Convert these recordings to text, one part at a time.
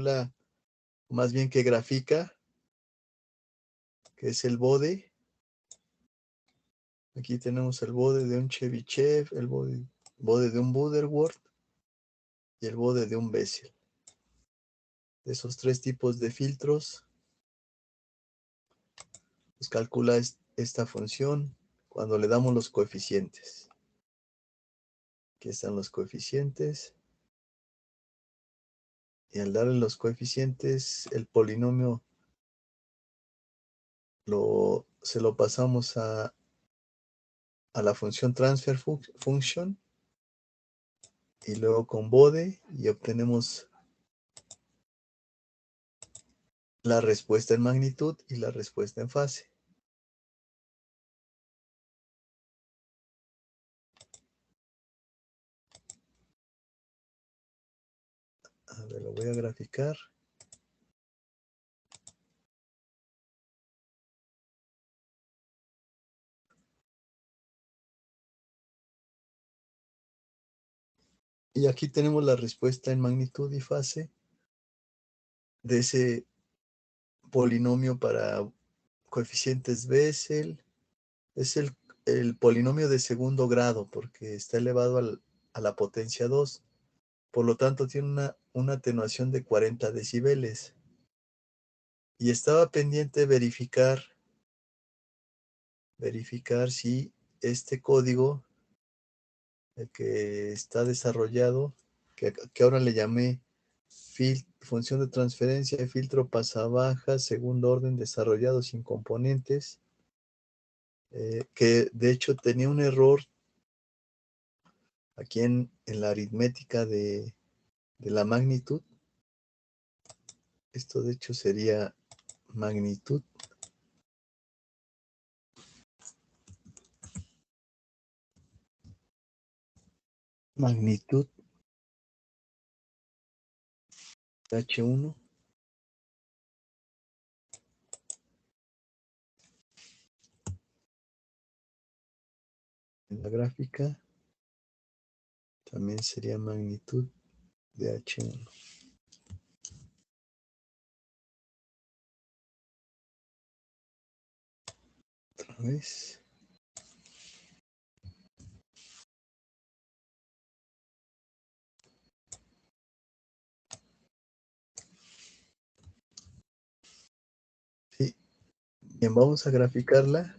calcula, más bien que grafica, que es el bode. Aquí tenemos el bode de un Chebyshev, el bode de un Butterworth y el bode de un Bessel. De esos tres tipos de filtros, pues calcula esta función cuando le damos los coeficientes. Aquí están los coeficientes. Y al darle los coeficientes, el polinomio se lo pasamos a la función transfer function y luego con bode y obtenemos la respuesta en magnitud y la respuesta en fase. A ver, lo voy a graficar. Y aquí tenemos la respuesta en magnitud y fase de ese polinomio para coeficientes Bessel. Es el polinomio de segundo grado porque está elevado a la potencia 2. Por lo tanto, tiene una atenuación de 40 decibeles. Y estaba pendiente verificar si este código, el que está desarrollado, que ahora le llamé función de transferencia de filtro pasabaja, segundo orden desarrollado sin componentes, que de hecho tenía un error aquí en la aritmética de la magnitud. Esto de hecho sería magnitud. Magnitud H1 en la gráfica también sería magnitud de H1. Otra vez. Sí. Bien, vamos a graficarla.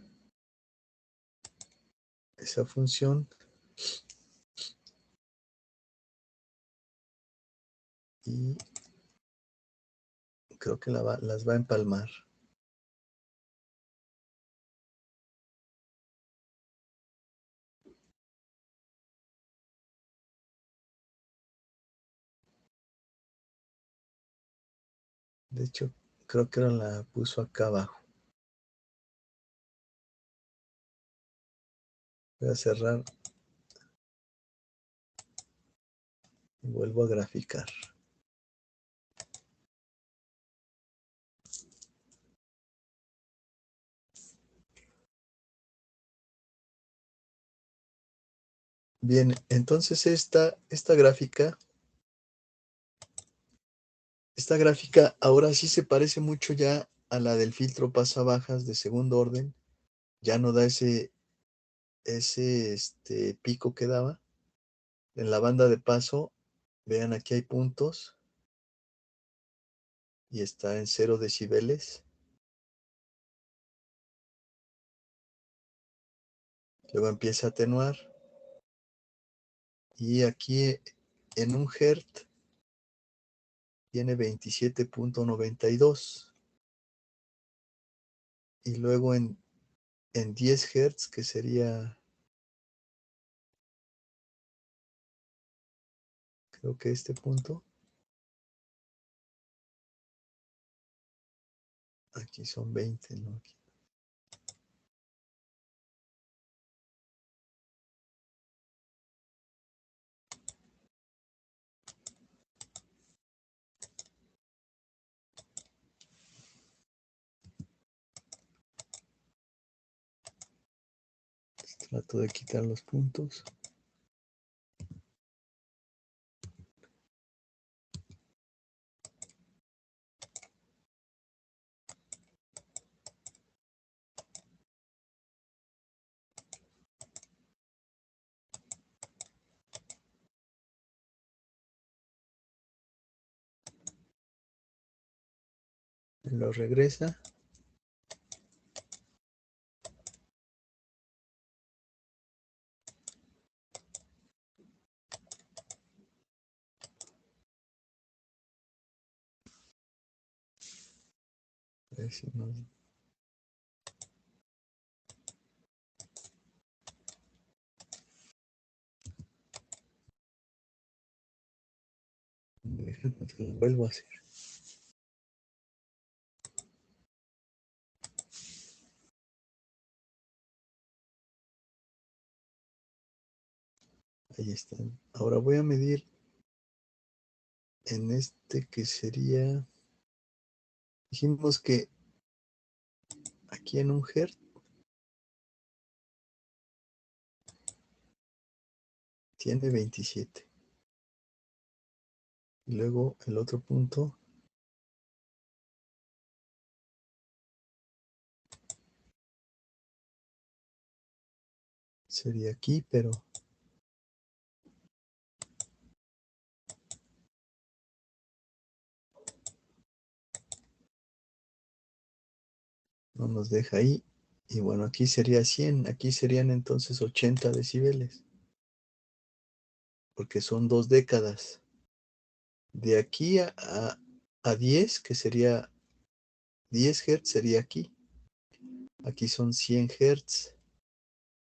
Esa función. Y creo que las va a empalmar. De hecho, creo que la puso acá abajo. Voy a cerrar y vuelvo a graficar. Bien, entonces esta gráfica ahora sí se parece mucho ya a la del filtro pasabajas de segundo orden. Ya no da ese pico que daba. En la banda de paso, vean aquí hay puntos y está en 0 decibeles. Luego empieza a atenuar y aquí en 1 Hz tiene 27.92 y luego en 10 Hz, que sería, creo que este punto, aquí son 20, ¿no? Aquí. Trato de quitar los puntos. lo regresa. A ver si nos... Lo vuelvo a hacer. Ahí está. Ahora voy a medir en este que sería... Dijimos que aquí en 1 Hz tiene 27. Y luego el otro punto sería aquí, pero no nos deja ahí. Y bueno, aquí sería 100. Aquí serían entonces 80 decibeles. Porque son 2 décadas. De aquí a 10, que sería 10 Hz, sería aquí. Aquí son 100 Hz.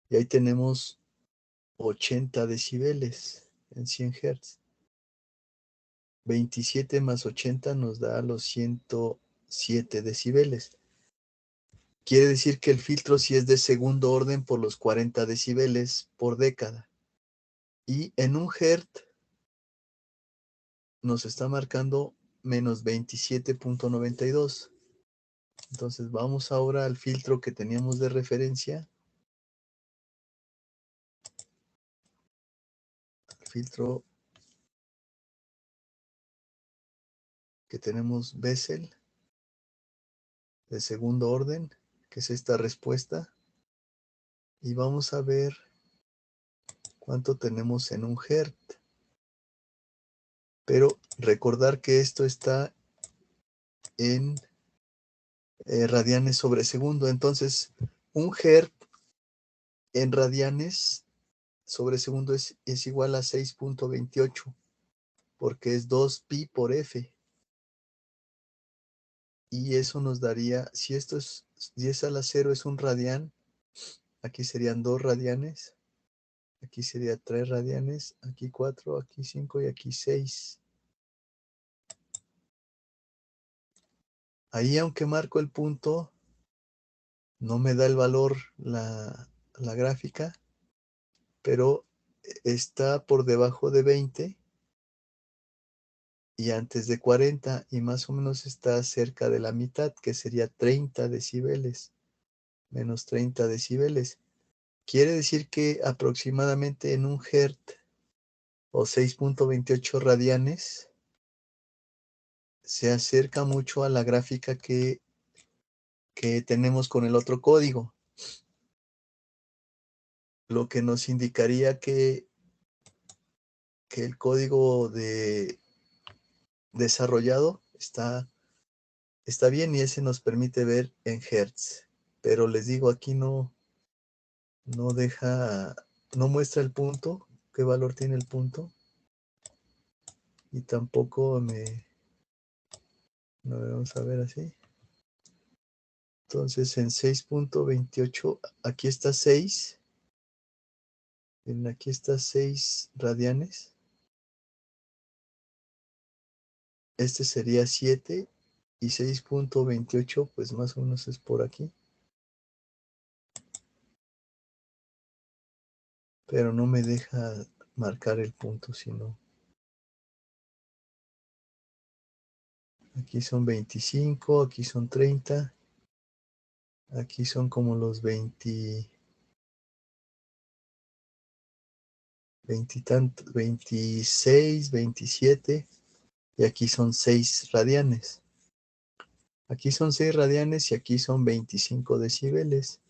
Y ahí tenemos 80 decibeles en 100 Hz. 27 más 80 nos da los 107 decibeles. Quiere decir que el filtro sí es de segundo orden por los 40 decibeles por década. Y en 1 Hz nos está marcando menos 27.92. Entonces vamos ahora al filtro que teníamos de referencia. El filtro que tenemos Bessel de segundo orden, que es esta respuesta. Y vamos a ver cuánto tenemos en 1 Hz. Pero recordar que esto está en radianes sobre segundo. Entonces, 1 Hz en radianes sobre segundo es igual a 6.28, porque es 2pi por f. Y eso nos daría, si esto es 10 a la 0 es un radián, aquí serían 2 radianes, aquí sería 3 radianes, aquí 4, aquí 5 y aquí 6. Ahí, aunque marco el punto, no me da el valor la gráfica, pero está por debajo de 20 y antes de 40, y más o menos está cerca de la mitad, que sería 30 decibeles, menos 30 decibeles. Quiere decir que aproximadamente en 1 Hz o 6.28 radianes se acerca mucho a la gráfica que tenemos con el otro código, lo que nos indicaría que el código desarrollado está bien y ese nos permite ver en Hertz. Pero les digo, aquí no deja, no muestra el punto, qué valor tiene el punto. Y tampoco no vamos a ver así. Entonces en 6.28, aquí está 6. Aquí está 6 radianes. Este sería 7 y 6.28, pues más o menos es por aquí. Pero no me deja marcar el punto, sino aquí son 25, aquí son 30, aquí son como los 20, 26, 27, y aquí son 6 radianes. Aquí son 6 radianes y aquí son 25 decibeles,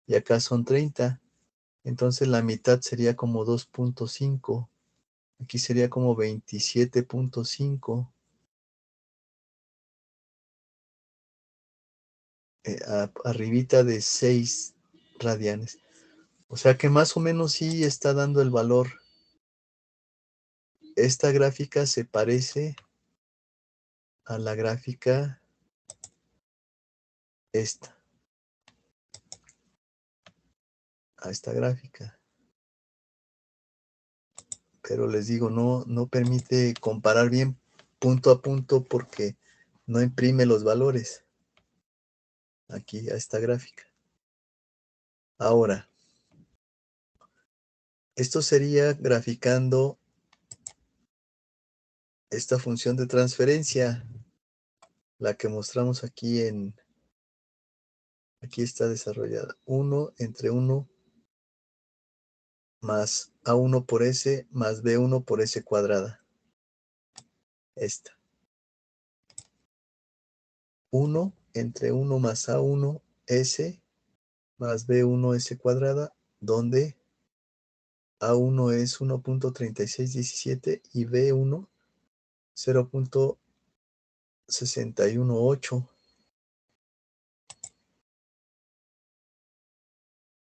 y acá son 30. Entonces la mitad sería como 2.5. Aquí sería como 27.5. arribita de 6 radianes. O sea que más o menos sí está dando el valor. Esta gráfica se parece a la gráfica esta, a esta gráfica. Pero les digo, no permite comparar bien punto a punto porque no imprime los valores aquí a esta gráfica. Ahora, esto sería graficando esta función de transferencia, la que mostramos aquí aquí está desarrollada. 1 entre 1 más A1 por S más B1 por S cuadrada. Esta. 1 entre 1 más A1 S más B1 S cuadrada, donde A1 es 1.3617 y B1 0.618.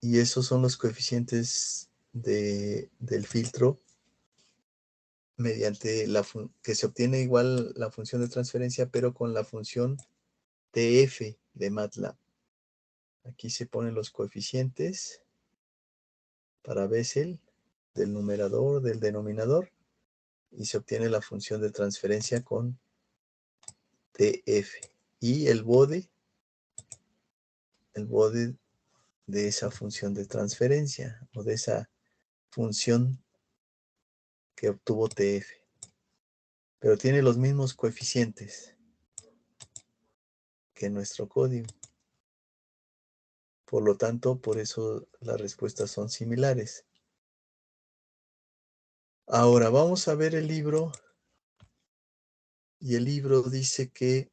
Y esos son los coeficientes del filtro mediante que se obtiene igual la función de transferencia, pero con la función TF de MATLAB. Aquí se ponen los coeficientes para Bessel del numerador, del denominador, y se obtiene la función de transferencia con TF. Y el bode de esa función de transferencia o de esa función que obtuvo TF. Pero tiene los mismos coeficientes que nuestro código. Por lo tanto, por eso las respuestas son similares. Ahora vamos a ver el libro. Y el libro dice que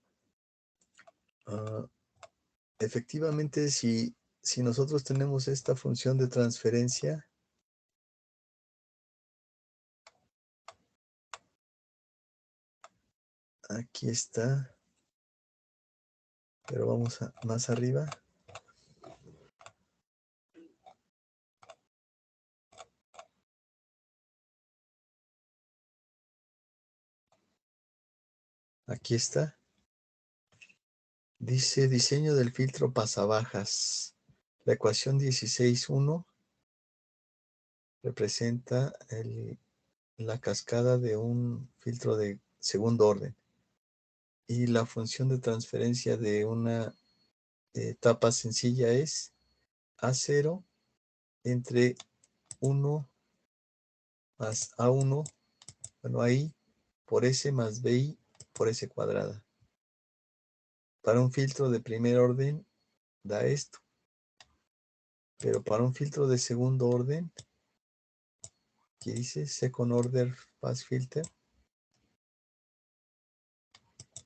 efectivamente si nosotros tenemos esta función de transferencia, aquí está, pero vamos más arriba. Aquí está. Dice diseño del filtro pasabajas. La ecuación 16.1 representa la cascada de un filtro de segundo orden. Y la función de transferencia de una etapa sencilla es A0 entre 1 más A1, bueno, ahí por S más BI por S cuadrada. Para un filtro de primer orden da esto. Pero para un filtro de segundo orden, ¿qué dice? Second order fast filter.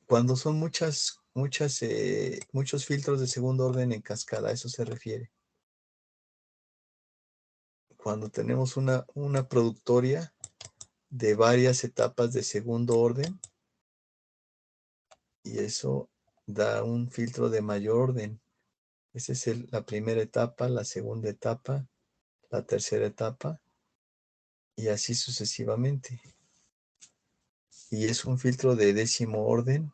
Cuando son muchos filtros de segundo orden en cascada, a eso se refiere. Cuando tenemos una productoria de varias etapas de segundo orden, y eso da un filtro de mayor orden. Esa es la primera etapa, la segunda etapa, la tercera etapa, y así sucesivamente. Y es un filtro de décimo orden,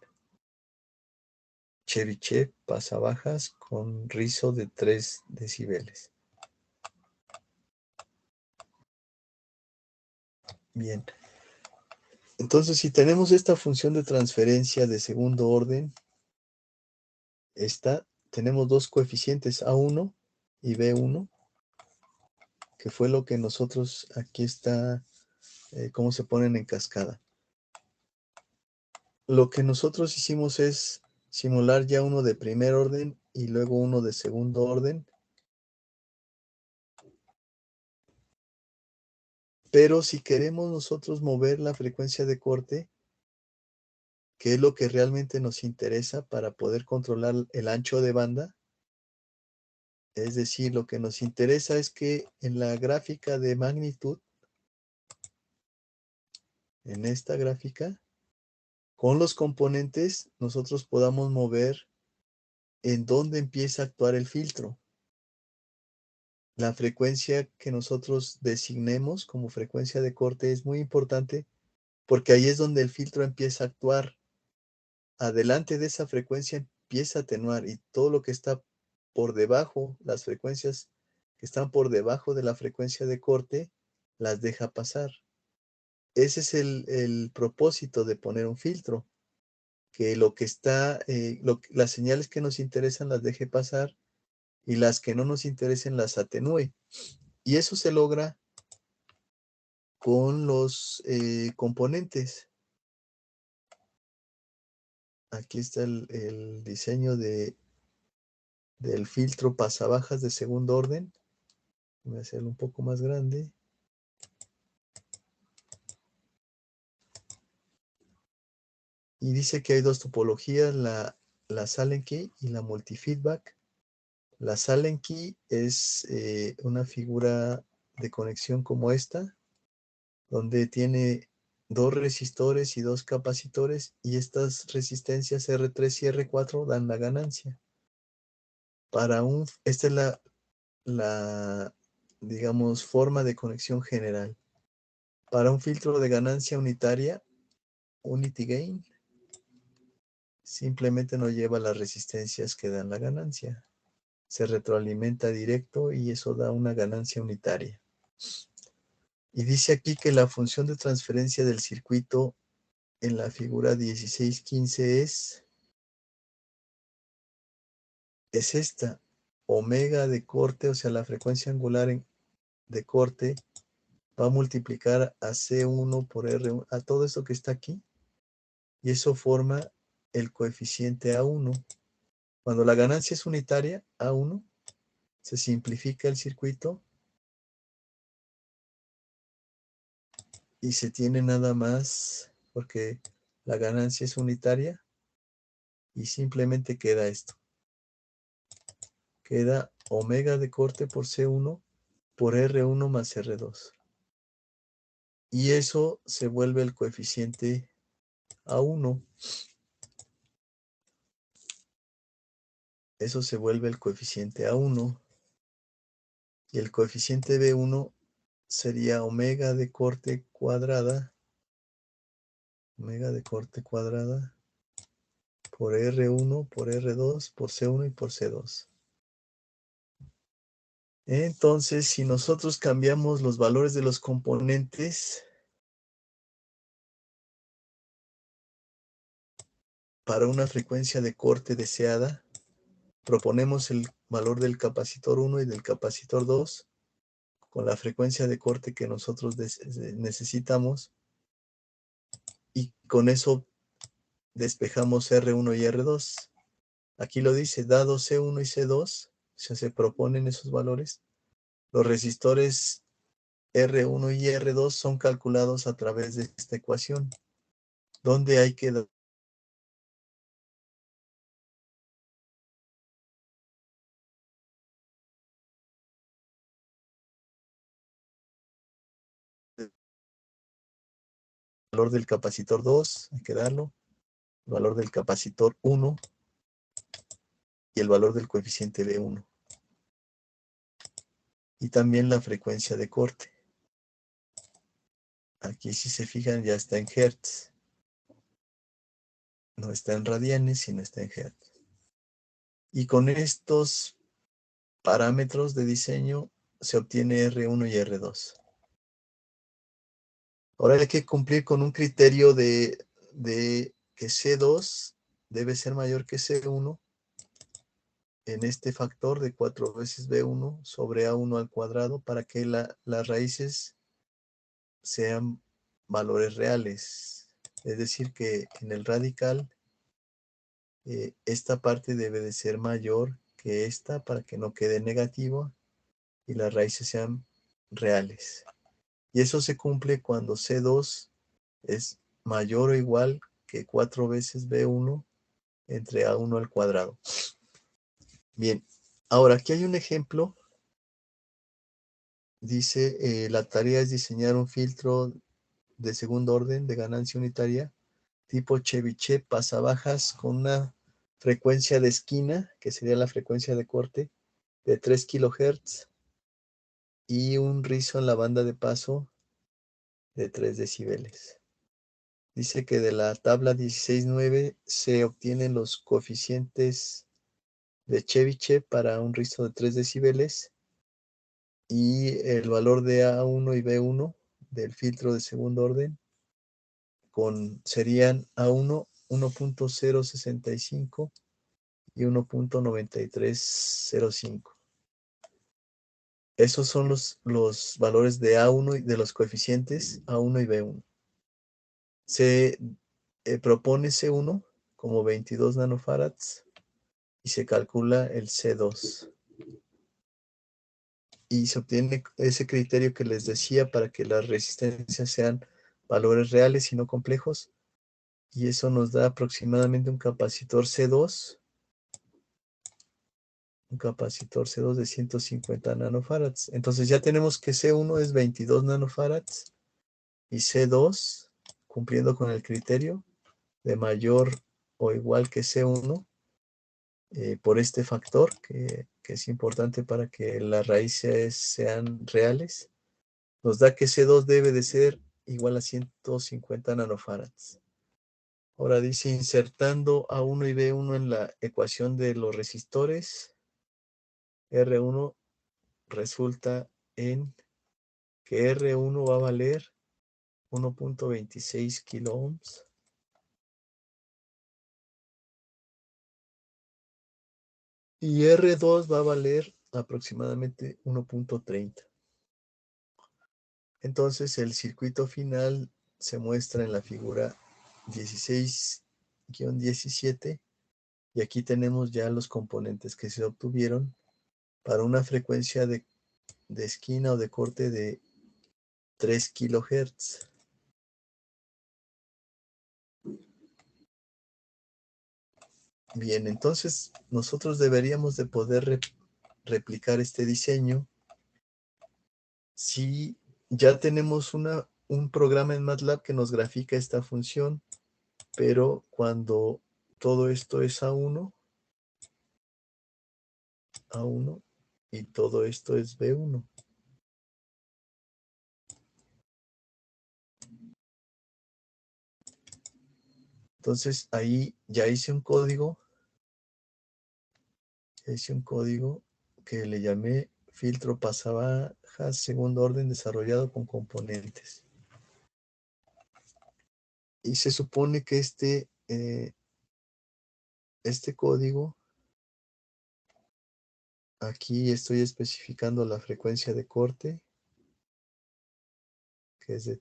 Chebyshev, pasabajas, con rizo de 3 decibeles. Bien. Entonces, si tenemos esta función de transferencia de segundo orden, tenemos dos coeficientes, A1 y B1, que fue lo que nosotros, aquí está, cómo se ponen en cascada. Lo que nosotros hicimos es simular ya uno de primer orden y luego uno de segundo orden. Pero si queremos nosotros mover la frecuencia de corte, que es lo que realmente nos interesa para poder controlar el ancho de banda, es decir, lo que nos interesa es que en la gráfica de magnitud, en esta gráfica, con los componentes, nosotros podamos mover en dónde empieza a actuar el filtro. La frecuencia que nosotros designemos como frecuencia de corte es muy importante porque ahí es donde el filtro empieza a actuar. Adelante de esa frecuencia empieza a atenuar y todo lo que está por debajo, las frecuencias que están por debajo de la frecuencia de corte, las deja pasar. Ese es el propósito de poner un filtro, que lo que está, las señales que nos interesan las deje pasar y las que no nos interesen las atenúe. Y eso se logra con los componentes. Aquí está el diseño del filtro pasabajas de segundo orden. Voy a hacerlo un poco más grande. Y dice que hay dos topologías, la Allen Key y la multifeedback. La Allen Key es una figura de conexión como esta, donde tiene dos resistores y dos capacitores, y estas resistencias R3 y R4 dan la ganancia. Esta es la, digamos, forma de conexión general. Para un filtro de ganancia unitaria, unity gain, simplemente no lleva las resistencias que dan la ganancia. Se retroalimenta directo y eso da una ganancia unitaria. Y dice aquí que la función de transferencia del circuito en la figura 1615 es esta, omega de corte, o sea, la frecuencia angular de corte va a multiplicar a C1 por R1, a todo esto que está aquí, y eso forma el coeficiente A1. Cuando la ganancia es unitaria, A1, se simplifica el circuito y se tiene nada más, porque la ganancia es unitaria, y simplemente queda esto. Queda omega de corte por C1 por R1 más R2. Y eso se vuelve el coeficiente A1. Eso se vuelve el coeficiente A1. Y el coeficiente B1 sería omega de corte cuadrada. Omega de corte cuadrada por R1, por R2, por C1 y por C2. Entonces, si nosotros cambiamos los valores de los componentes para una frecuencia de corte deseada, proponemos el valor del capacitor 1 y del capacitor 2 con la frecuencia de corte que nosotros necesitamos, y con eso despejamos R1 y R2. Aquí lo dice, dado C1 y C2, o sea, se proponen esos valores, los resistores R1 y R2 son calculados a través de esta ecuación, donde hay que dar el valor del capacitor 2, hay que darlo, el valor del capacitor 1 y el valor del coeficiente B1. Y también la frecuencia de corte. Aquí, si se fijan, ya está en hertz. No está en radianes, sino está en hertz. Y con estos parámetros de diseño se obtiene R1 y R2. Ahora hay que cumplir con un criterio de que C2 debe ser mayor que C1 en este factor de 4 veces B1 sobre A1 al cuadrado para que las raíces sean valores reales. Es decir, que en el radical esta parte debe de ser mayor que esta para que no quede negativo y las raíces sean reales. Y eso se cumple cuando C2 es mayor o igual que 4 veces B1 entre A1 al cuadrado. Bien, ahora aquí hay un ejemplo. Dice, la tarea es diseñar un filtro de segundo orden de ganancia unitaria tipo Chebyshev pasabajas con una frecuencia de esquina, que sería la frecuencia de corte, de 3 kHz y un rizo en la banda de paso de 3 decibeles. Dice que de la tabla 16.9 se obtienen los coeficientes de Chebyshev para un rizo de 3 decibeles y el valor de A1 y B1 del filtro de segundo orden serían A1 1.065 y 1.9305. Esos son los valores de A1 y de los coeficientes A1 y B1. Se propone C1 como 22 nanofarads y se calcula el C2. Y se obtiene ese criterio que les decía para que las resistencias sean valores reales y no complejos. Y eso nos da aproximadamente un capacitor C2 de 150 nanofarads. Entonces ya tenemos que C1 es 22 nanofarads y C2, cumpliendo con el criterio de mayor o igual que C1, por este factor que es importante para que las raíces sean reales, nos da que C2 debe de ser igual a 150 nanofarads. Ahora dice, insertando A1 y B1 en la ecuación de los resistores, R1 resulta en que R1 va a valer 1.26 kilo ohms y R2 va a valer aproximadamente 1.30. Entonces el circuito final se muestra en la figura 16-17 y aquí tenemos ya los componentes que se obtuvieron para una frecuencia de esquina o de corte de 3 kHz. Bien, entonces nosotros deberíamos de poder replicar este diseño si ya tenemos un programa en MATLAB que nos grafica esta función, pero cuando todo esto es A1 y todo esto es B1. Entonces ahí ya hice un código que le llamé filtro pasabajas segundo orden desarrollado con componentes. Y se supone que este código, aquí estoy especificando la frecuencia de corte, que es de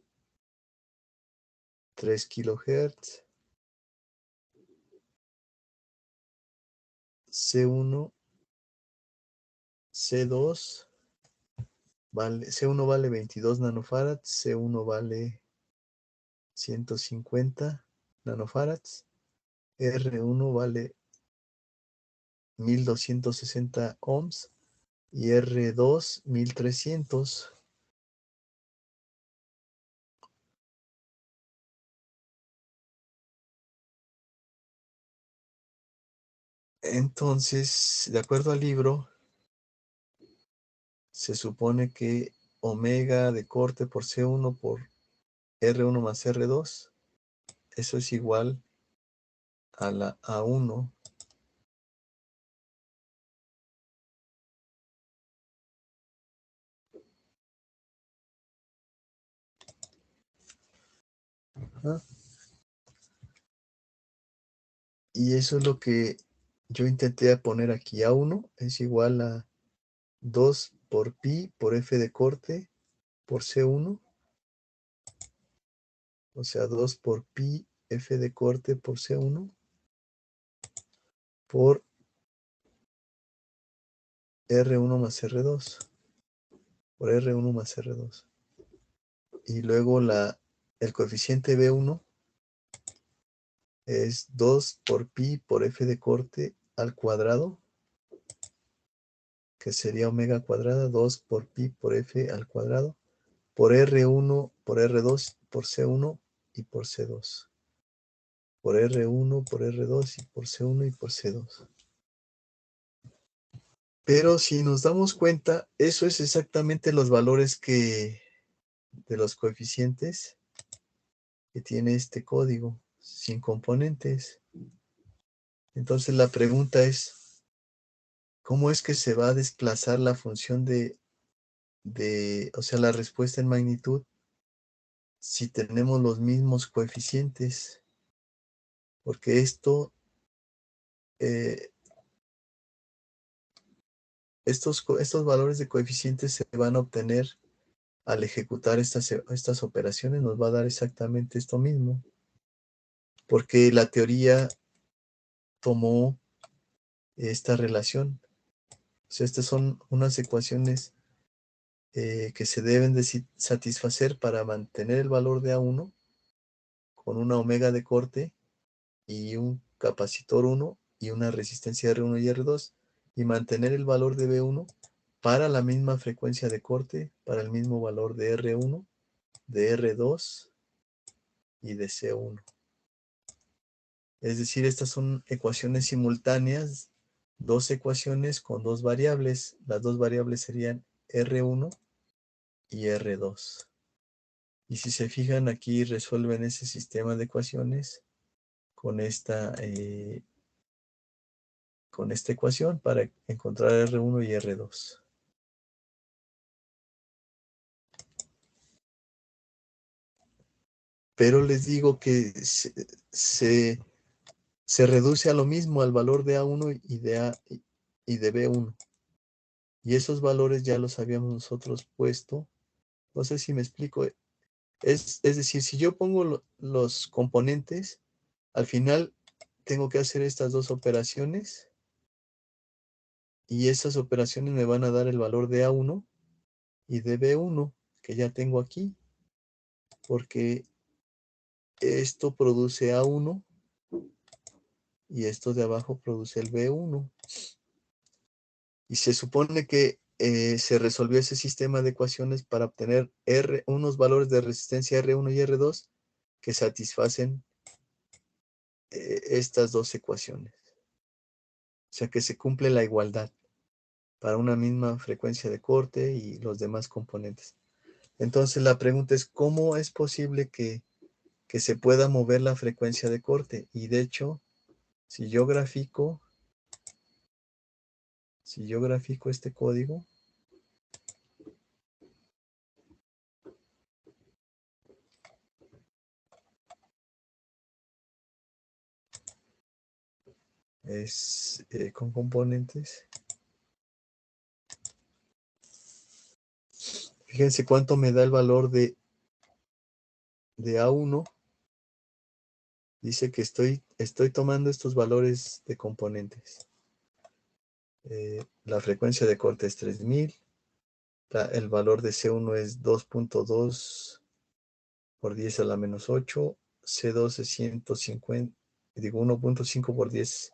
3 kHz, C1, C2, C1 vale 22 nanofarads, C1 vale 150 nanofarads, R1 vale 1260 ohms y R2 1300. Entonces, de acuerdo al libro, se supone que omega de corte por C1 por R1 más R2, eso es igual a la A1 ¿ah? Y eso es lo que yo intenté poner aquí. A1 es igual a 2 por pi por F de corte por C1, o sea, 2 por pi F de corte por C1 por R1 más R2, por R1 más R2. Y luego el coeficiente B1 es 2 por pi por F de corte al cuadrado, que sería omega cuadrada, 2 por pi por F al cuadrado, por R1, por R2, por C1 y por C2. por R1, por R2 y por C1 y por C2. Pero si nos damos cuenta, eso es exactamente los valores de los coeficientes que tiene este código, sin componentes. Entonces la pregunta es, ¿cómo es que se va a desplazar la función o sea, la respuesta en magnitud si tenemos los mismos coeficientes? Porque estos valores de coeficientes se van a obtener al ejecutar estas operaciones, nos va a dar exactamente esto mismo, porque la teoría tomó esta relación. O sea, estas son unas ecuaciones que se deben de satisfacer para mantener el valor de A1 con una omega de corte y un capacitor 1 y una resistencia R1 y R2 y mantener el valor de B1 para la misma frecuencia de corte, para el mismo valor de R1, de R2 y de C1. Es decir, estas son ecuaciones simultáneas, dos ecuaciones con dos variables. Las dos variables serían R1 y R2. Y si se fijan aquí, resuelven ese sistema de ecuaciones con esta ecuación para encontrar R1 y R2. Pero les digo que se reduce a lo mismo, al valor de A1 y de B1. Y esos valores ya los habíamos nosotros puesto. No sé si me explico. Es decir, si yo pongo los componentes, al final tengo que hacer estas dos operaciones y esas operaciones me van a dar el valor de A1 y de B1 que ya tengo aquí, porque esto produce A1 y esto de abajo produce el B1. Y se supone que se resolvió ese sistema de ecuaciones para obtener unos valores de resistencia R1 y R2 que satisfacen estas dos ecuaciones. O sea que se cumple la igualdad para una misma frecuencia de corte y los demás componentes. Entonces la pregunta es, ¿cómo es posible que se pueda mover la frecuencia de corte? Y de hecho, si yo grafico este código, es con componentes. Fíjense cuánto me da el valor de A1. Dice que estoy tomando estos valores de componentes. La frecuencia de corte es 3000. El valor de C1 es 2.2 por 10 a la menos 8. C2 es 150, digo 1.5 por 10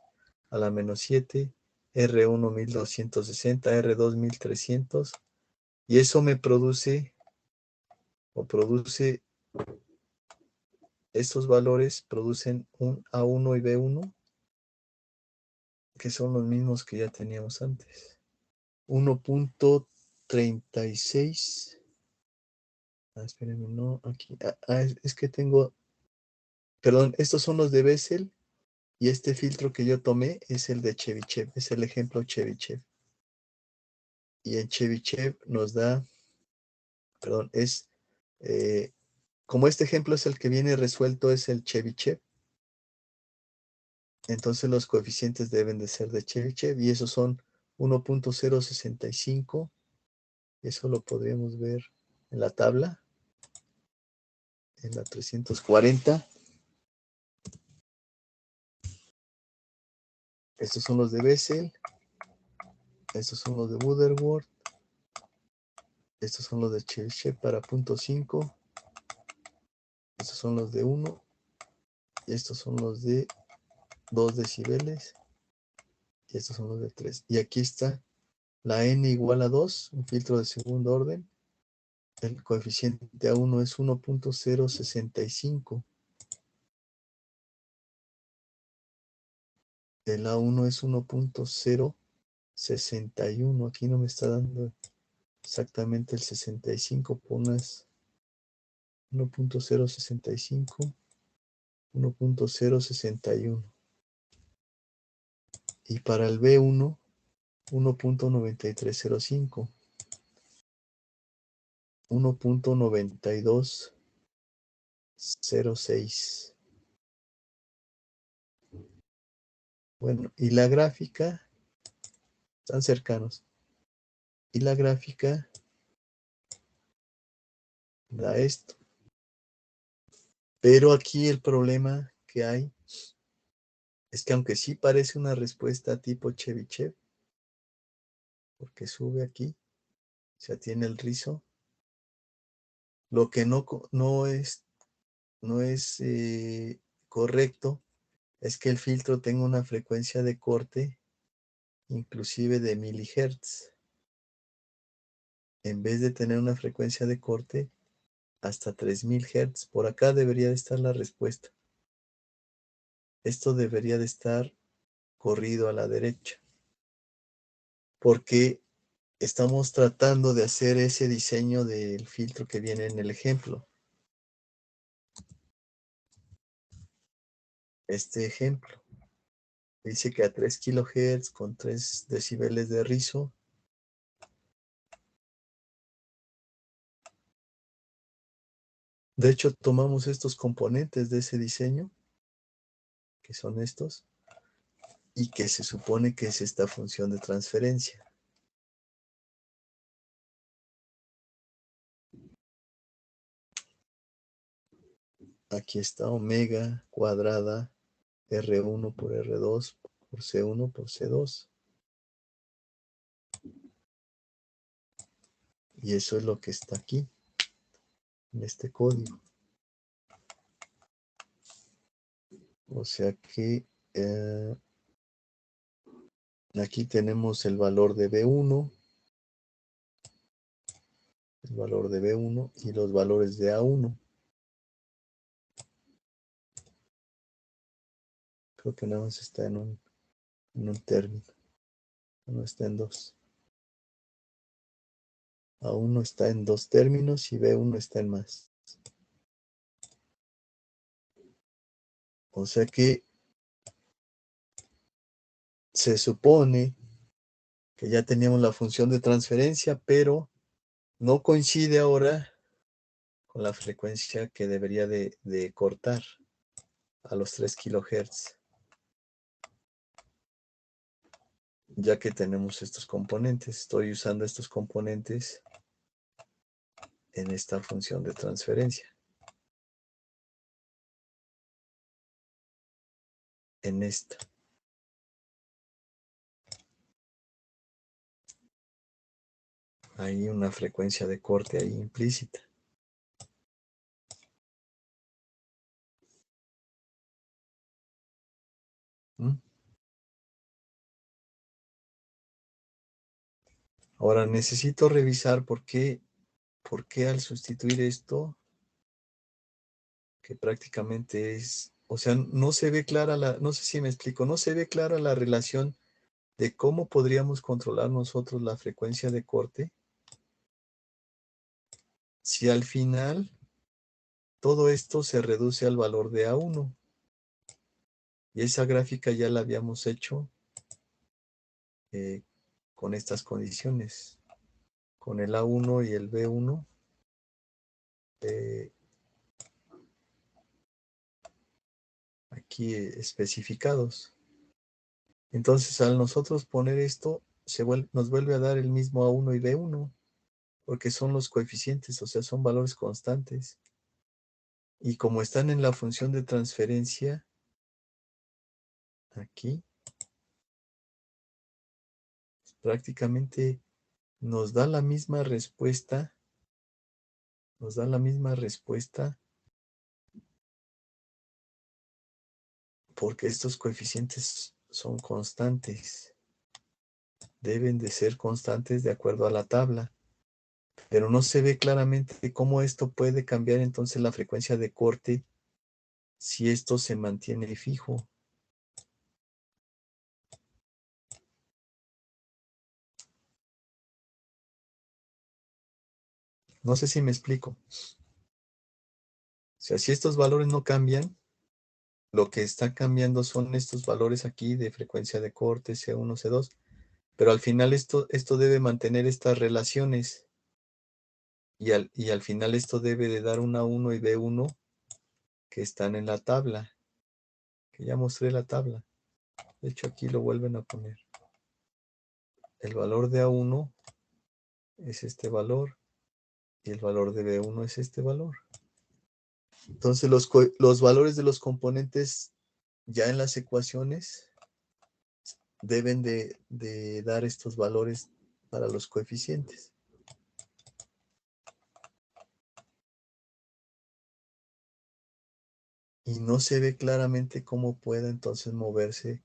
a la menos 7. R1 1260, R2 1300. Y eso me produce, estos valores producen un A1 y B1, que son los mismos que ya teníamos antes. 1.36. Espérenme, no, aquí. Es que tengo, perdón, estos son los de Bessel y este filtro que yo tomé es el de Chebyshev, es el ejemplo Chebyshev. Y en Chebyshev nos da, perdón, como este ejemplo es el que viene resuelto, es el Chebyshev, entonces los coeficientes deben de ser de Chebyshev y esos son 1.065. Eso lo podríamos ver en la tabla, en la 340. Estos son los de Bessel, estos son los de Butterworth, estos son los de Chebyshev para 0.5, estos son los de 1 y estos son los de 2 decibeles y estos son los de 3. Y aquí está la n igual a 2, un filtro de segundo orden. El coeficiente A1 es 1.065. El A1 es 1.061. Aquí no me está dando exactamente el 65. Pones 1.065, 1.061. Y para el B1, 1.9305, 1.9206. Bueno, y la gráfica, están cercanos. Y la gráfica da esto. Pero aquí el problema que hay es que aunque sí parece una respuesta tipo Chebyshev, porque sube aquí, o sea, tiene el rizo, lo que no es correcto es que el filtro tenga una frecuencia de corte inclusive de milihertz, en vez de tener una frecuencia de corte hasta 3000 Hz. Por acá debería de estar la respuesta. Esto debería de estar corrido a la derecha, porque estamos tratando de hacer ese diseño del filtro que viene en el ejemplo. Este ejemplo dice que a 3 kHz con 3 decibeles de rizo, de hecho tomamos estos componentes de ese diseño, que son estos, y que se supone que es esta función de transferencia. Aquí está omega cuadrada R1 por R2 por C1 por C2. Y eso es lo que está aquí, en este código. O sea que aquí tenemos el valor de B1, el valor de B1 y los valores de A1. Creo que nada más está en un término, no está en dos. A1 está en dos términos y B1 está en más. O sea que se supone que ya teníamos la función de transferencia, pero no coincide ahora con la frecuencia que debería de cortar a los 3 kHz, ya que tenemos estos componentes. Estoy usando estos componentes en esta función de transferencia. En esta. Hay una frecuencia de corte ahí implícita. ¿Mm? Ahora necesito revisar por qué al sustituir esto, que prácticamente es, o sea, no se ve clara no sé si me explico, no se ve clara la relación de cómo podríamos controlar nosotros la frecuencia de corte si al final todo esto se reduce al valor de A1. Y esa gráfica ya la habíamos hecho con estas condiciones, con el A1 y el B1 aquí especificados. Entonces, al nosotros poner esto, nos vuelve a dar el mismo A1 y B1, porque son los coeficientes, o sea, son valores constantes. Y como están en la función de transferencia, aquí, prácticamente nos da la misma respuesta, porque estos coeficientes son constantes. Deben de ser constantes de acuerdo a la tabla. Pero no se ve claramente cómo esto puede cambiar entonces la frecuencia de corte si esto se mantiene fijo. No sé si me explico. O sea, si estos valores no cambian, lo que está cambiando son estos valores aquí de frecuencia de corte, C1, C2, pero al final esto debe mantener estas relaciones y al final esto debe de dar una A1 y B1 que están en la tabla, que ya mostré la tabla. De hecho, aquí lo vuelven a poner. El valor de A1 es este valor y el valor de B1 es este valor. Entonces, los valores de los componentes ya en las ecuaciones deben de dar estos valores para los coeficientes. Y no se ve claramente cómo pueda entonces moverse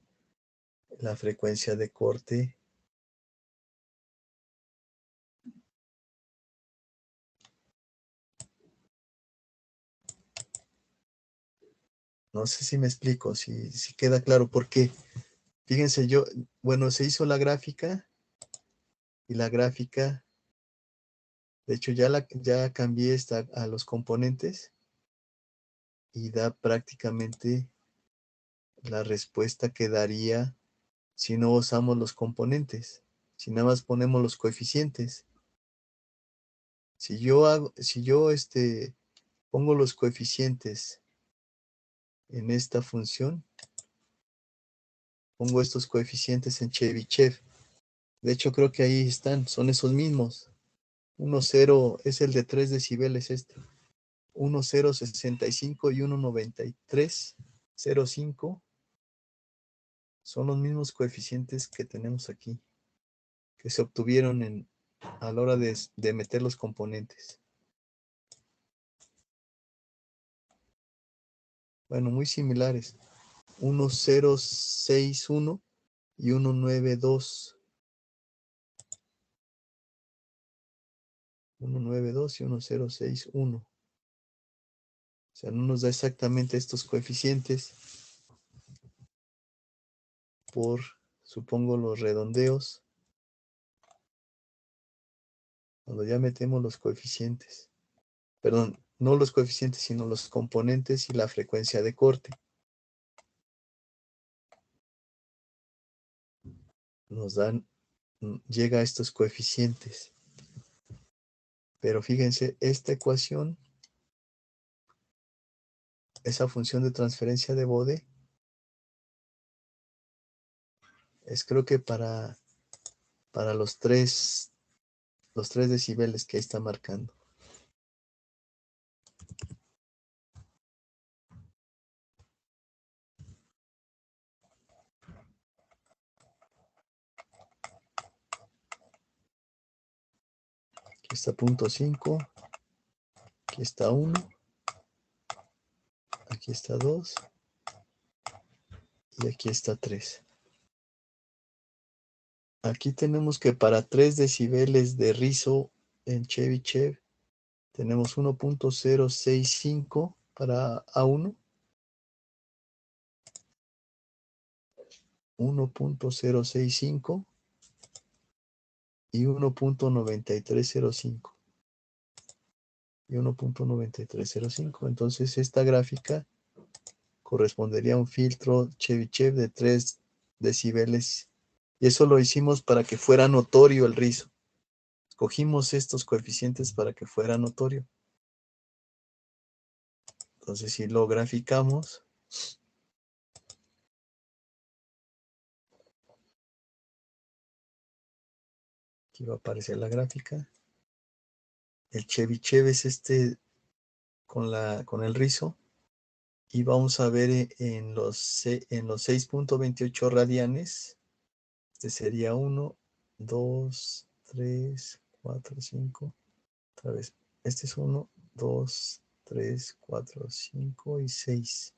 la frecuencia de corte. No sé si me explico, si queda claro por qué. Fíjense, bueno, se hizo la gráfica y la gráfica, de hecho ya cambié a los componentes y da prácticamente la respuesta que daría si no usamos los componentes, si nada más ponemos los coeficientes. Si yo pongo los coeficientes en esta función, pongo estos coeficientes en Chebyshev. De hecho, creo que ahí están, son esos mismos. 1, 0 es el de 3 decibeles este. 1, 0, 65 y 1, 93, 0, 5. Son los mismos coeficientes que tenemos aquí, que se obtuvieron a la hora de meter los componentes. Bueno, muy similares. 1, 0, 6, 1 y 1, 9, 2. 1, 9, 2 y 1, 0, 6, 1. O sea, no nos da exactamente estos coeficientes por, supongo, los redondeos. Cuando ya metemos los coeficientes. Perdón, no los coeficientes, sino los componentes y la frecuencia de corte. Nos dan, llega a estos coeficientes. Pero fíjense, esta ecuación, esa función de transferencia de Bode, es creo que para los tres decibeles que ahí está marcando. Aquí está punto 5, aquí está 1, aquí está 2 y aquí está 3. Aquí tenemos que para 3 decibeles de rizo en Chebyshev tenemos 1.065 para A1, 1.065 y 1.9305. Y 1.9305. Entonces esta gráfica correspondería a un filtro Chebyshev de 3 decibeles. Y eso lo hicimos para que fuera notorio el rizo. Escogimos estos coeficientes para que fuera notorio. Entonces si lo graficamos, aquí va a aparecer la gráfica. El Chebyshev es con el rizo. Y vamos a ver en los 6.28 radianes. Este sería 1, 2, 3, 4, 5. Otra vez. Este es 1, 2, 3, 4, 5 y 6.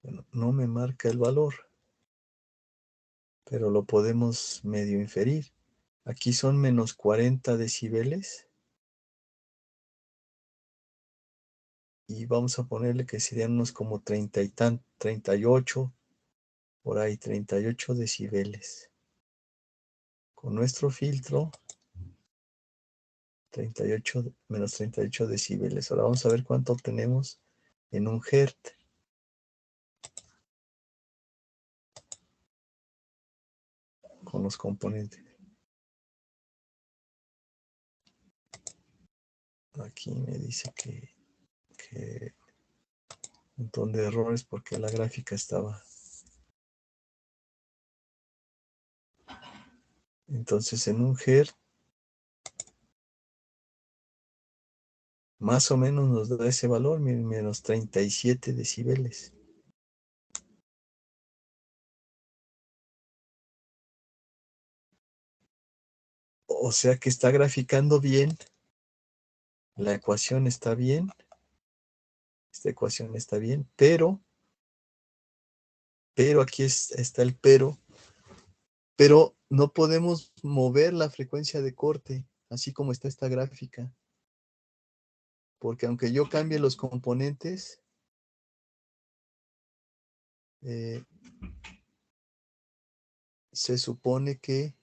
Bueno, no me marca el valor, pero lo podemos medio inferir. Aquí son menos 40 decibeles. Y vamos a ponerle que serían unos como 30 y 38. por ahí 38 decibeles. Con nuestro filtro, 38 menos 38 decibeles. Ahora vamos a ver cuánto obtenemos en un hertz. Con los componentes. Aquí me dice que un montón de errores porque la gráfica estaba. Entonces en un hertz más o menos nos da ese valor, menos 37 decibeles. O sea que está graficando bien. La ecuación está bien. Esta ecuación está bien, pero aquí está el pero no podemos mover la frecuencia de corte, así como está esta gráfica. Porque aunque yo cambie los componentes, se supone que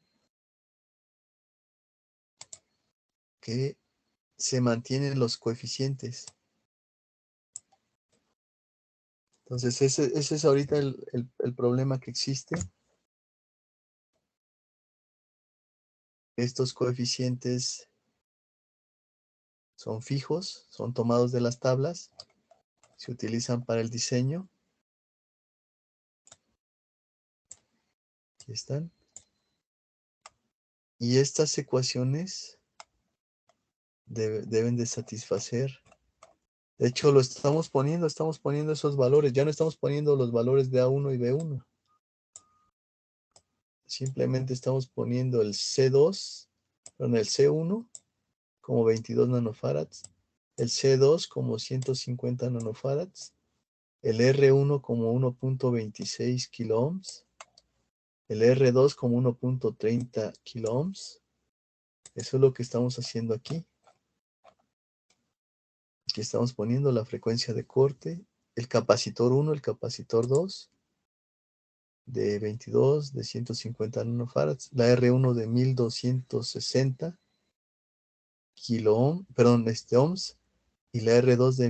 se mantienen los coeficientes. Entonces, ese es ahorita el problema que existe. Estos coeficientes son fijos, son tomados de las tablas, se utilizan para el diseño. Aquí están. Y estas ecuaciones deben de satisfacer. De hecho, estamos poniendo esos valores. Ya no estamos poniendo los valores de A1 y B1. Simplemente estamos poniendo el C2, perdón, el C1 como 22 nanofarads, el C2 como 150 nanofarads, el R1 como 1.26 kilo ohms, el R2 como 1.30 kilo ohms. Eso es lo que estamos haciendo aquí. Aquí estamos poniendo la frecuencia de corte, el capacitor 1, el capacitor 2, de 22, de 150 nanofarads, la R1 de 1260 kilo ohm, perdón, ohms, y la R2 de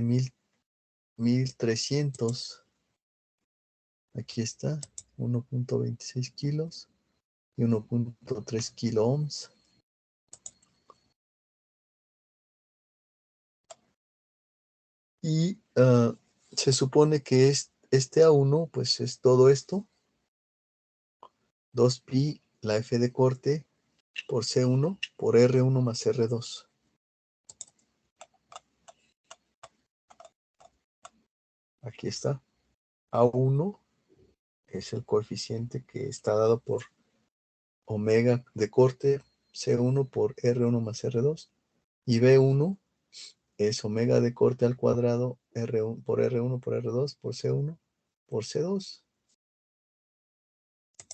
1300. Aquí está, 1.26 kilos y 1.3 kilo ohms. Y se supone que este A1, pues es todo esto, 2pi, la F de corte, por C1, por R1 más R2. Aquí está. A1 es el coeficiente que está dado por omega de corte C1 por R1 más R2. Y B1 es omega de corte al cuadrado R1 por R1 por R2 por C1 por C2.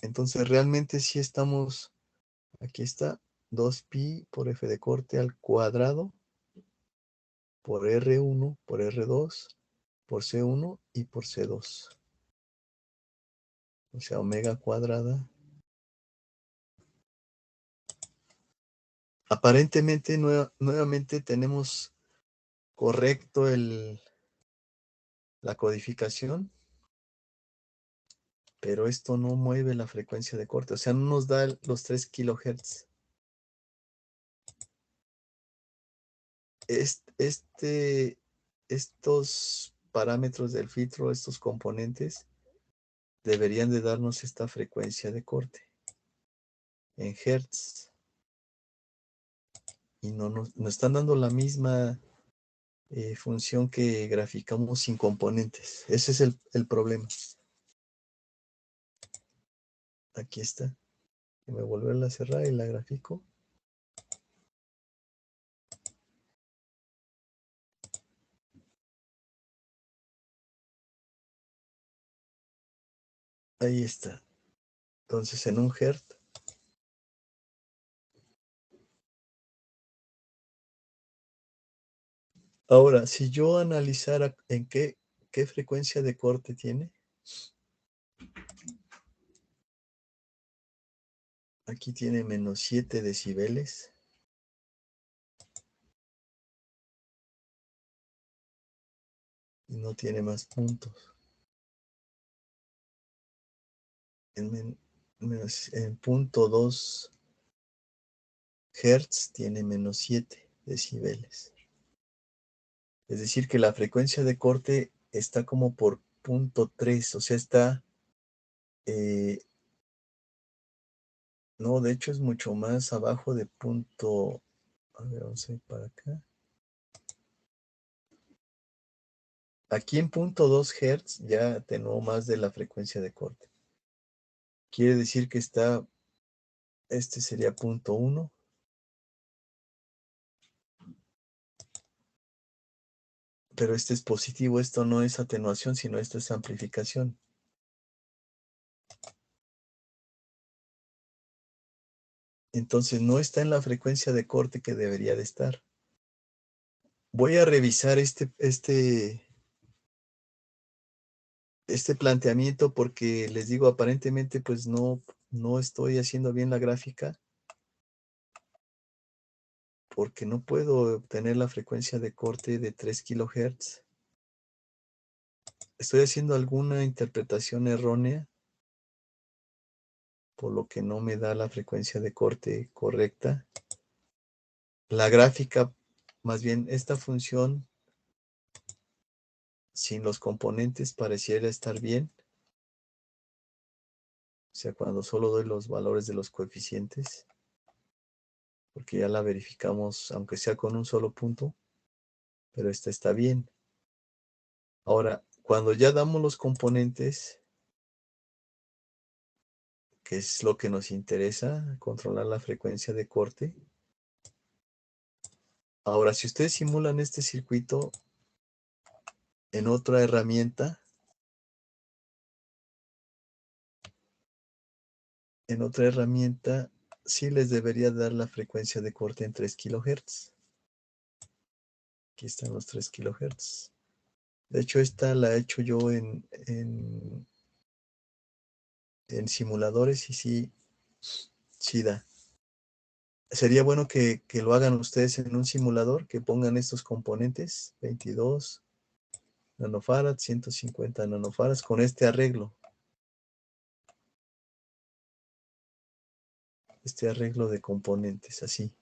Entonces realmente sí estamos, aquí está, 2pi por F de corte al cuadrado por R1 por R2 por C1 y por C2. O sea, omega cuadrada. Aparentemente nuevamente tenemos correcto la codificación, pero esto no mueve la frecuencia de corte, o sea, no nos da los 3 kilohertz. Estos parámetros del filtro, estos componentes, deberían de darnos esta frecuencia de corte en hertz. Y no nos están dando la misma función que graficamos sin componentes. Ese es el problema. Aquí está. Voy a volverla a cerrar y la grafico. Ahí está. Entonces, en un hertz. Ahora, si yo analizara en qué frecuencia de corte tiene, Aquí tiene menos 7 decibeles. Y no tiene más puntos. En punto 2 Hz tiene menos 7 decibeles. Es decir, que la frecuencia de corte está como por punto 3, o sea, está... no, de hecho es mucho más abajo de punto... A ver, vamos a ir para acá. Aquí en punto 2 Hz ya atenuó más de la frecuencia de corte. Quiere decir que está... Este sería punto 1. Pero este es positivo, esto no es atenuación, sino esto es amplificación. Entonces no está en la frecuencia de corte que debería de estar. Voy a revisar este planteamiento porque les digo, aparentemente pues no estoy haciendo bien la gráfica porque no puedo obtener la frecuencia de corte de 3 kHz. Estoy haciendo alguna interpretación errónea, por lo que no me da la frecuencia de corte correcta. La gráfica, más bien esta función sin los componentes pareciera estar bien. O sea, cuando solo doy los valores de los coeficientes, porque ya la verificamos, aunque sea con un solo punto, pero esta está bien. Ahora, cuando ya damos los componentes, que es lo que nos interesa, controlar la frecuencia de corte. Ahora, si ustedes simulan este circuito en otra herramienta, sí les debería dar la frecuencia de corte en 3 kHz. Aquí están los 3 kHz. De hecho, esta la he hecho yo en simuladores y sí da. Sería bueno que lo hagan ustedes en un simulador, que pongan estos componentes, 22 nanofarads, 150 nanofarads, con este arreglo. Este arreglo de componentes, así.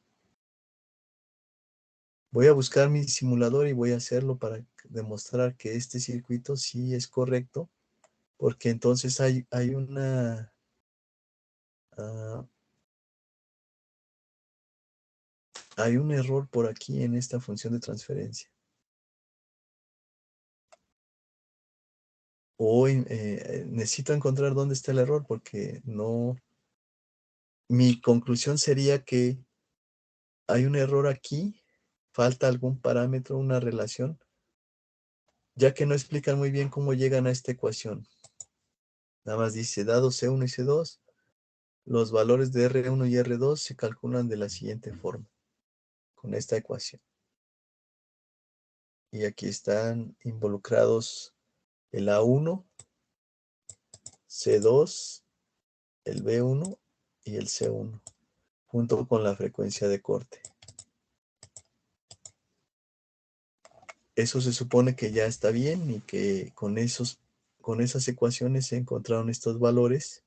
Voy a buscar mi simulador y voy a hacerlo para demostrar que este circuito sí es correcto, porque entonces hay hay un error por aquí en esta función de transferencia. O necesito encontrar dónde está el error porque no... Mi conclusión sería que hay un error aquí, falta algún parámetro, una relación, ya que no explican muy bien cómo llegan a esta ecuación. Nada más dice, dado C1 y C2, los valores de R1 y R2 se calculan de la siguiente forma, con esta ecuación. Y aquí están involucrados el A1, C2, el B1 y el C1, junto con la frecuencia de corte. Eso se supone que ya está bien y que con esas ecuaciones se encontraron estos valores.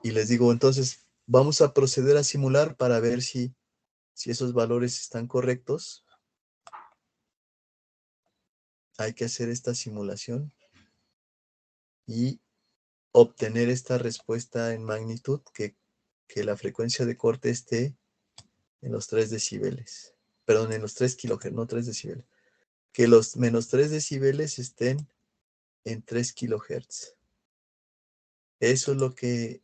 Y les digo, entonces, vamos a proceder a simular para ver si esos valores están correctos. Hay que hacer esta simulación y obtener esta respuesta en magnitud, que la frecuencia de corte esté en los 3 decibeles. Perdón, en los 3 kHz, no 3 decibeles. Que los menos 3 decibeles estén en 3 kHz. Eso es lo que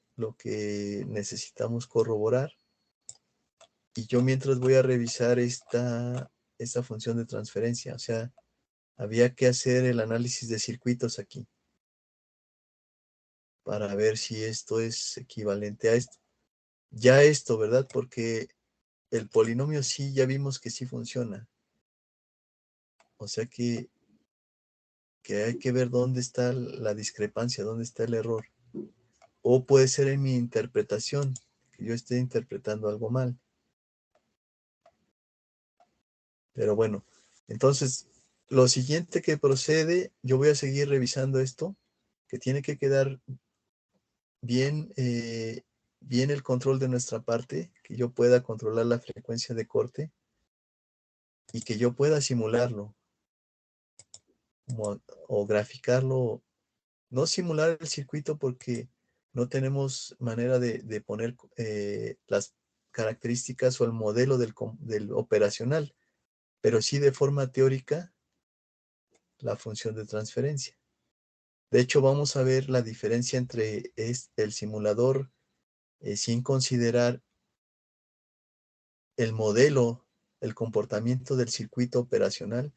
necesitamos corroborar. Y yo mientras voy a revisar esta función de transferencia. O sea, había que hacer el análisis de circuitos aquí para ver si esto es equivalente a esto. Ya esto, ¿verdad? Porque el polinomio sí, ya vimos que sí funciona. O sea que hay que ver dónde está la discrepancia, dónde está el error. O puede ser en mi interpretación, que yo esté interpretando algo mal. Pero bueno, entonces, lo siguiente que procede, yo voy a seguir revisando esto, que tiene que quedar bien, bien el control de nuestra parte, que yo pueda controlar la frecuencia de corte y que yo pueda simularlo o graficarlo. No simular el circuito porque no tenemos manera de poner las características o el modelo del operacional, pero sí de forma teórica la función de transferencia. De hecho, vamos a ver la diferencia entre el simulador sin considerar el modelo, el comportamiento del circuito operacional.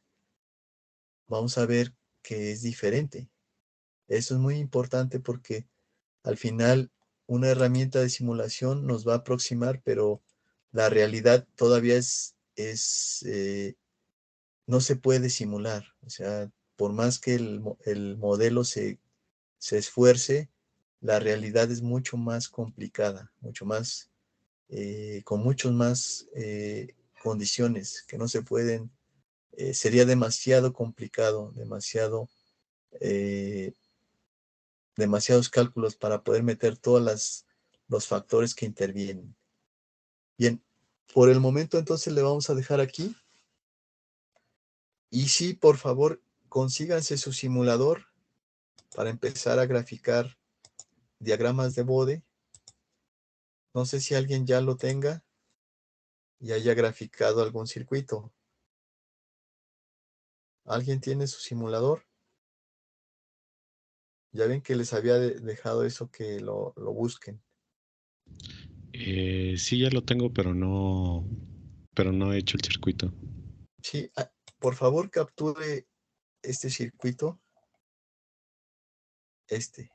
Vamos a ver que es diferente. Eso es muy importante porque al final una herramienta de simulación nos va a aproximar, pero la realidad todavía no se puede simular. O sea, por más que el modelo se esfuerce, la realidad es mucho más complicada, mucho más, con muchos más condiciones que no se pueden, sería demasiado complicado, eh, demasiados cálculos para poder meter todos los factores que intervienen. Bien, por el momento entonces le vamos a dejar aquí. Y sí, por favor, consíganse su simulador para empezar a graficar diagramas de Bode. No sé si alguien ya lo tenga y haya graficado algún circuito. ¿Alguien tiene su simulador? Ya ven que les había dejado eso que lo busquen. Sí, ya lo tengo, pero no he hecho el circuito. Sí, por favor capture este circuito. Este.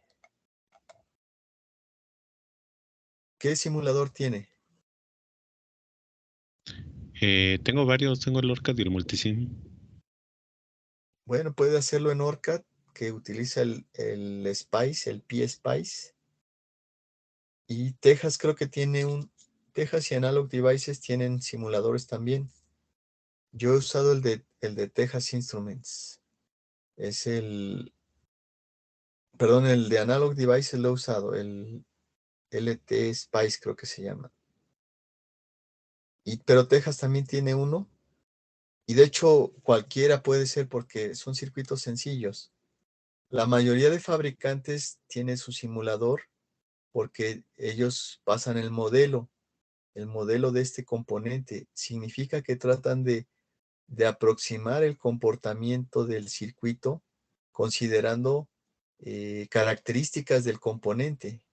¿Qué simulador tiene? Tengo varios, tengo el ORCAD y el Multisim. Bueno, puede hacerlo en ORCAD, que utiliza el Spice, el PSpice. Y Texas creo que Texas y Analog Devices tienen simuladores también. Yo he usado el de Texas Instruments. Es perdón, el de Analog Devices lo he usado, el LT Spice creo que se llama. Pero Texas también tiene uno. Y de hecho cualquiera puede ser porque son circuitos sencillos. La mayoría de fabricantes tiene su simulador porque ellos pasan el modelo de este componente. Significa que tratan de aproximar el comportamiento del circuito considerando características del componente,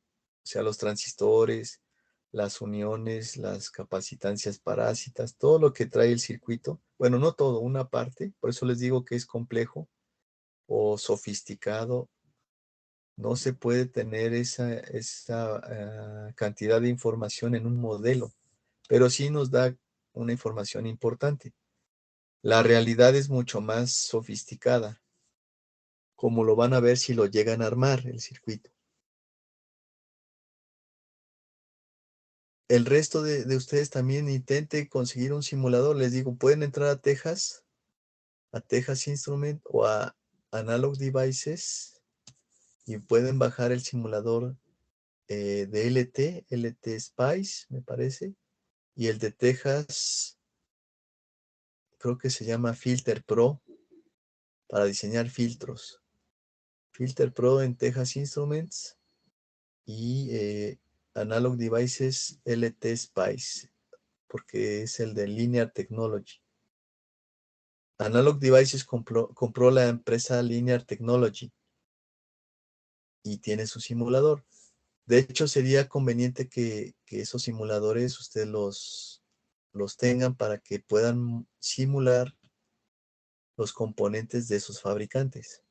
o sea, los transistores, las uniones, las capacitancias parásitas, todo lo que trae el circuito. Bueno, no todo, una parte, por eso les digo que es complejo o sofisticado. No se puede tener esa cantidad de información en un modelo, pero sí nos da una información importante. La realidad es mucho más sofisticada, como lo van a ver si lo llegan a armar el circuito. El resto de ustedes también intente conseguir un simulador. Les digo, pueden entrar a Texas Instrument o a Analog Devices y pueden bajar el simulador de LT Spice, me parece, y el de Texas, creo que se llama Filter Pro, para diseñar filtros. Filter Pro en Texas Instruments y Analog Devices LT Spice, porque es el de Linear Technology. Analog Devices compró la empresa Linear Technology y tiene su simulador. De hecho, sería conveniente que esos simuladores ustedes los tengan para que puedan simular los componentes de esos fabricantes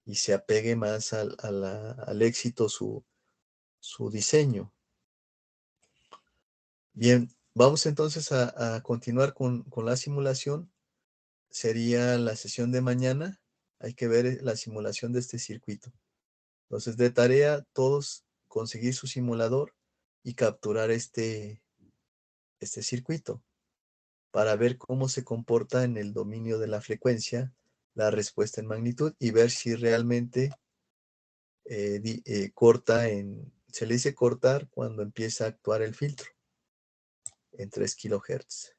y se apegue más al éxito su diseño. Bien, vamos entonces a continuar con la simulación. Sería la sesión de mañana. Hay que ver la simulación de este circuito. Entonces, de tarea, todos conseguir su simulador y capturar este circuito para ver cómo se comporta en el dominio de la frecuencia la respuesta en magnitud y ver si realmente corta se le dice cortar cuando empieza a actuar el filtro en 3 kilohertz.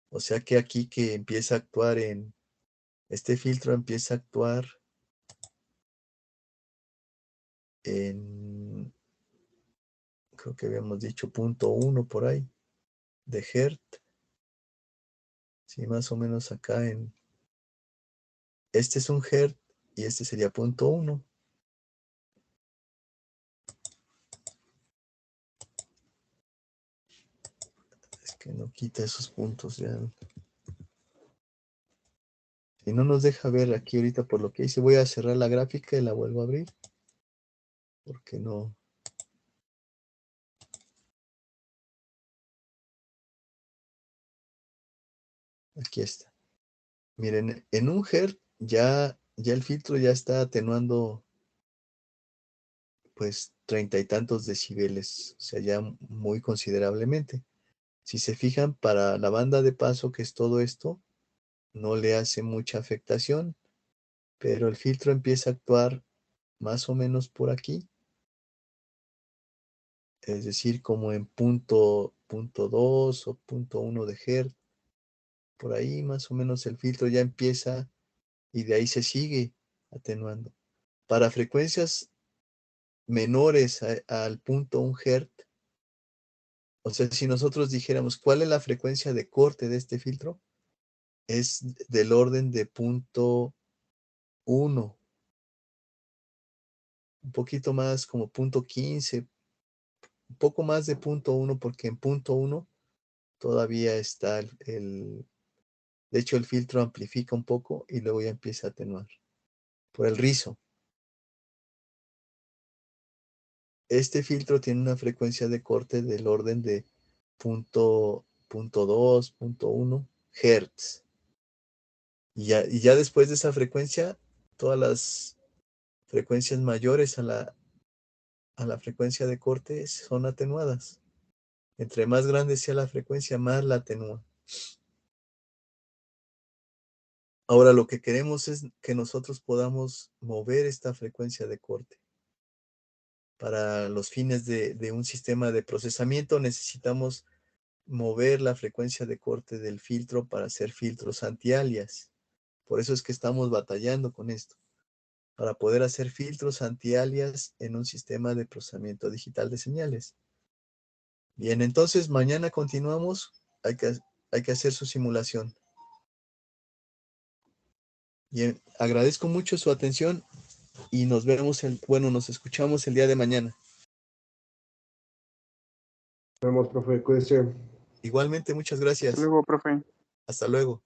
O sea que aquí que empieza a actuar este filtro empieza a actuar en, creo que habíamos dicho 0.1 por ahí de hertz. Sí, más o menos acá este es un hertz y este sería 0.1. Es que no quita esos puntos ya. Si no nos deja ver aquí ahorita por lo que hice, voy a cerrar la gráfica y la vuelvo a abrir. Porque no. Aquí está. Miren, en un hertz ya el filtro ya está atenuando pues 30 y tantos decibeles, o sea, ya muy considerablemente. Si se fijan, para la banda de paso, que es todo esto, no le hace mucha afectación, pero el filtro empieza a actuar más o menos por aquí, es decir, como en punto 2 o 0.1 de hertz, por ahí más o menos el filtro ya empieza y de ahí se sigue atenuando. Para frecuencias menores al 0.1 hertz, o sea, si nosotros dijéramos cuál es la frecuencia de corte de este filtro, es del orden de 0.1, un poquito más como 0.15, un poco más de 0.1, porque en 0.1 todavía está de hecho el filtro amplifica un poco y luego ya empieza a atenuar por el rizo. Este filtro tiene una frecuencia de corte del orden de 0.2, 0.1 Hz. Y ya después de esa frecuencia, todas las frecuencias mayores a la frecuencia de corte son atenuadas. Entre más grande sea la frecuencia, más la atenúa. Ahora lo que queremos es que nosotros podamos mover esta frecuencia de corte. Para los fines de un sistema de procesamiento necesitamos mover la frecuencia de corte del filtro para hacer filtros anti-alias. Por eso es que estamos batallando con esto, para poder hacer filtros anti-alias en un sistema de procesamiento digital de señales. Bien, entonces mañana continuamos. Hay que hacer su simulación. Bien, agradezco mucho su atención y nos escuchamos el día de mañana. Nos vemos, profe, cuídese. Igualmente, muchas gracias. Hasta luego, profe. Hasta luego.